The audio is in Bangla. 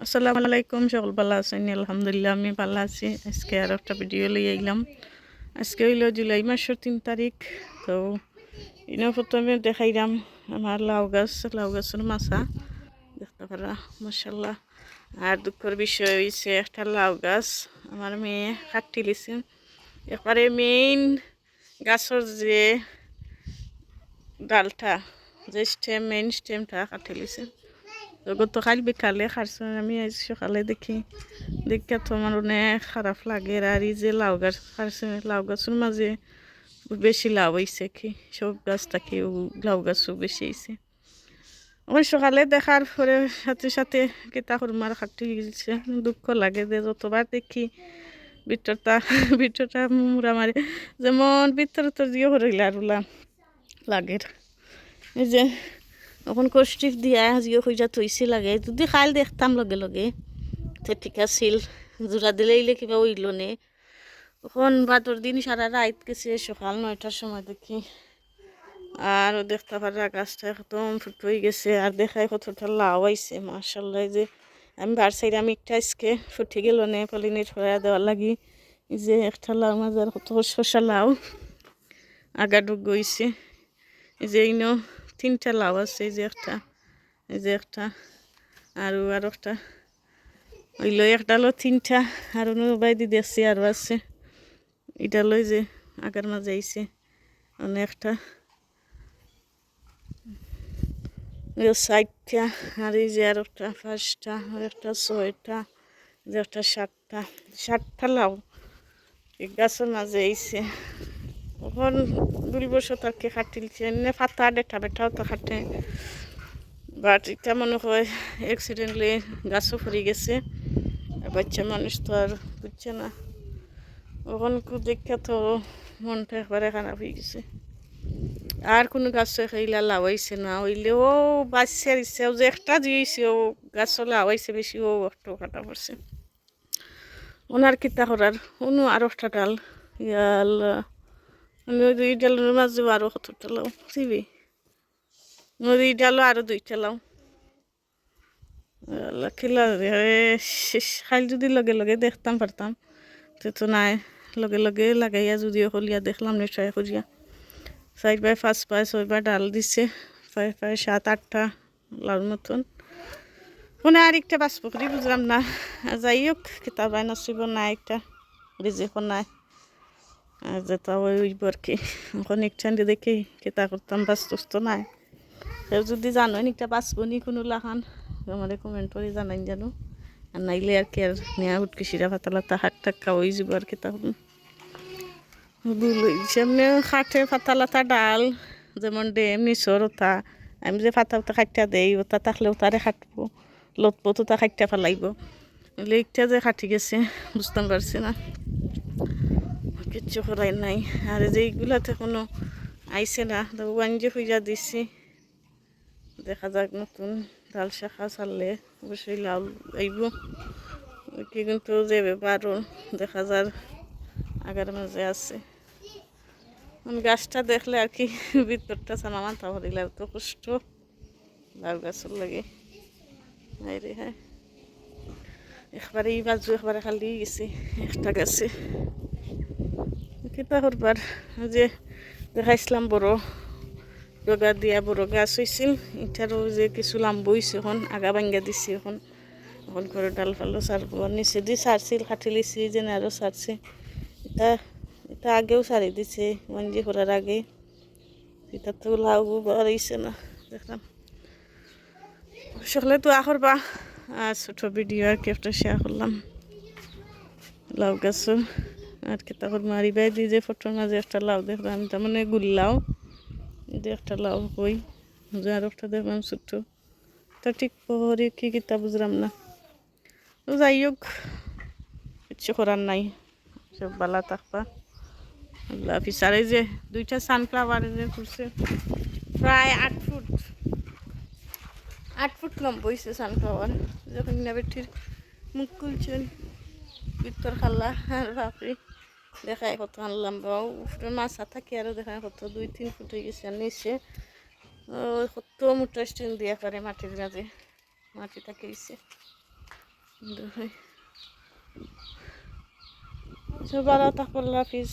আসসালামু আলাইকুম, সকল ভালো আছেন? আলহামদুলিল্লাহ আমি ভালো আছি। আজকে আর একটা ভিডিও লিয়ে আইলাম। আজকে হইল জুলাই মাসের 3 তারিখ। তো ইনো প্রথমে দেখাইলাম আমার লাউ গাছের মাছা দেখতে পারা, মাশাল্লাহ। আর দুঃখের বিষয় হয়েছে একটা লাউ গাছ আমার মেয়ে কাটি লিছে একবারে মেইন গাছের যে ডালটা, যে মেইন স্টেমটা কাটি লিছে। তো গতকাল বিকালে খারছেন, আমি আজ সকালে দেখি তো আমার অনেক খারাপ লাগে। আর এই যে লাউ গাছ খারছে, লাউ গাছের মাঝে বেশি লাউ হয়েছে, কি সব গাছ থাকি লাউ গাছও বেশি হয়েছে। আমার সকালে দেখার পরে সাথে সাথে কেতা হরমার খাটি গেছে। দুঃখ লাগে যে যতবার দেখি ভিতরটা মুড়া মারে, যেমন ভিতর তো দিয়ে হরিলা রুলা লাগে। এই যে এখন কষ্টিক দিয়া আজিও খুঁজা থইছি লাগে, যদি খাইল দেখতাম লগে লগে তো ঠিক আছিল, জোড়া দিলে কিবা উইল নে। এখন বাদর দিন সারা রাত গেছে, সকাল 9টার সময় দেখি আর দেখতে পারা গাছটা একদম ফুট হয়ে গেছে। আর দেখায় কতটা লাউ আইছে, মাশাল্লাহ। যে আমি বার সাইড আমি একটা আজকে ফুটে গেল নে পলিনেট হয়ে দেওয়ার লাগি। এই যে একটা লাউ মাজার কত শসা লাউ আগা ডুব গইছে। এই যে ইনো 3টা লাউ আছে, এই যে একটা, এই যে একটা, আর একটা ওইল একটা লো 3টা, আর বাইদি দেখছি আরও আছে। এটা লই যে আগার মাঝে আইছে অনেকটা 4টা, আর এই যে আর একটা 5টা, আর একটা 6টা, যে একটা 7টা লাউ এই গাছের মাঝে আইছে। এখন 2 বছর তাকে খাটিলছে এনে ফাতা ডেটা বেটাও তো খাটে, বাট এটা মনে হয় অ্যাক্সিডেন্টলি গাছও পড়ে গেছে। বাচ্চা মানুষ তো আর বুঝছে না। ওখান দেখে তো মনটা একবারে খারাপ হয়ে গেছে। আর কোনো গাছ খাইলা লাগাইছে না হইলেও বাচ্চার ইচ্ছেও যে একটা দিয়েছে ও গাছ লাগাইছে বেশি, ও একটু কাটা পড়ছে। ওনার কিতা করার অন্য আরো একটা ডাল ইয়াল, আমি ওই 2 ডালের মাঝেও আরো কতটা লাও চিবি, ওই ডালও আরো 2টা লাও খেলা খাইল। যদি লগে লগে দেখতাম পারতাম তো নাই, লগে লগে লাগাইয়া যদিও হলিয়া দেখলাম নিশ্চয় খুঁজিয়া 4 বাই 5 বাই 6 বার ডাল দিছে, প্রায় 7-8টা লাউর মতন। মনে আর একটা বাস পুকুরি বুঝলাম না, যাই হোক কিতাব আই নসিব নাই, একটা রিজিক নাই, আর যেটা ওইব আর কি। এখন একটা দেখি কিতা করতাম, বাস্তস্ত নাই। কেউ যদি জানো একটা বাঁচবনি কোনো লাখান আমাদের কমেন্ট করে জানাই জানো, আর নাইলে আর কি আর নেওয়া উঠকি সিরা ফাতালাতা হাট টাক্কা ওই যাব আর কি। তখন সামনে খাটে ফাতালাতা ডাল যেমন ডেম নিচর ওটা, আমি যে ফাতা ওটা খাইটা দেই ওটা থাকলে ওটারে খাটবো, লতবো তো তা খাইটা ফেলাইব। লেকটা যে খাটি গেছে বুঝতাম পারছি না, কিচ্ছু করাই নাই। আর যে এইগুলাতে কোনো আইসে না, তবু আঞ্জে খুঁজা দিছি, দেখা যাক নতুন ডাল শাখা ছাড়লে অবশ্যই লাউ আইব কি। কিন্তু যে ব্যাপারও দেখা যার আগার মাঝে আছে, গাছটা দেখলে আর কি ভিতরটা ছানা মাথা ভরিলে তো কষ্ট লাউ গাছের লাগে। রে হ্যাঁ, একবারে এই বাজু একবারে খালি গেছে একটা গাছে। কিতা করবার, যে দেখাইছিলাম বড় রোগা দিয়া বড় গাছ হয়েছিল, এটারও যে কিছু লাম্ব হয়েছে, এখন আগা ভাঙ্গা দিছি। এখন এখন করে ডাল ফালো সারবো, নিচে দিয়ে সারছিল কাটি লিছি যে আরও সারছে। এটা এটা আগেও সারি দিছে মঞ্জি করার আগে, এটা তো লাউ বাড়াইছে না দেখলাম। সকালে তো করবা, আর ছোটো ভিডিও আর কি একটা শেয়ার করলাম লাউ গাছের। আর কি তখন মারি বাই দিয়ে যে ফটোর মাঝে একটা লাউ দেখলাম, তার মানে গুল্লাও যে একটা লাউ কই, যে আর একটা দেখলাম ছোট্ট, তা ঠিক পরে কি কিতা বুঝলাম না। তো যাই হোক কিচ্ছু করার নাই, সব বালা থাকবা আল্লাহ হাফিজ। আর এই যে 2টা সানফ্লাওয়ার যে করছে প্রায় 8 ফুট লম্বা হয়েছে সানফ্লাওয়ার। যখন না বেটির মুখ খুলছেন ভিতর খাল্লা আর বাপরে দেখায় কত লম্বা, উপরে মাছা থাকে আরও দেখায় কত 2-3 ফুট হয়ে গেছে। আর নিচে কত মোটা স্টিল দিয়ে পারে মাটির গাছে, মাটি থাকে দিচ্ছে। সুন্দর হয়। সব ভালো থাকো, আল্লাহ হাফিজ।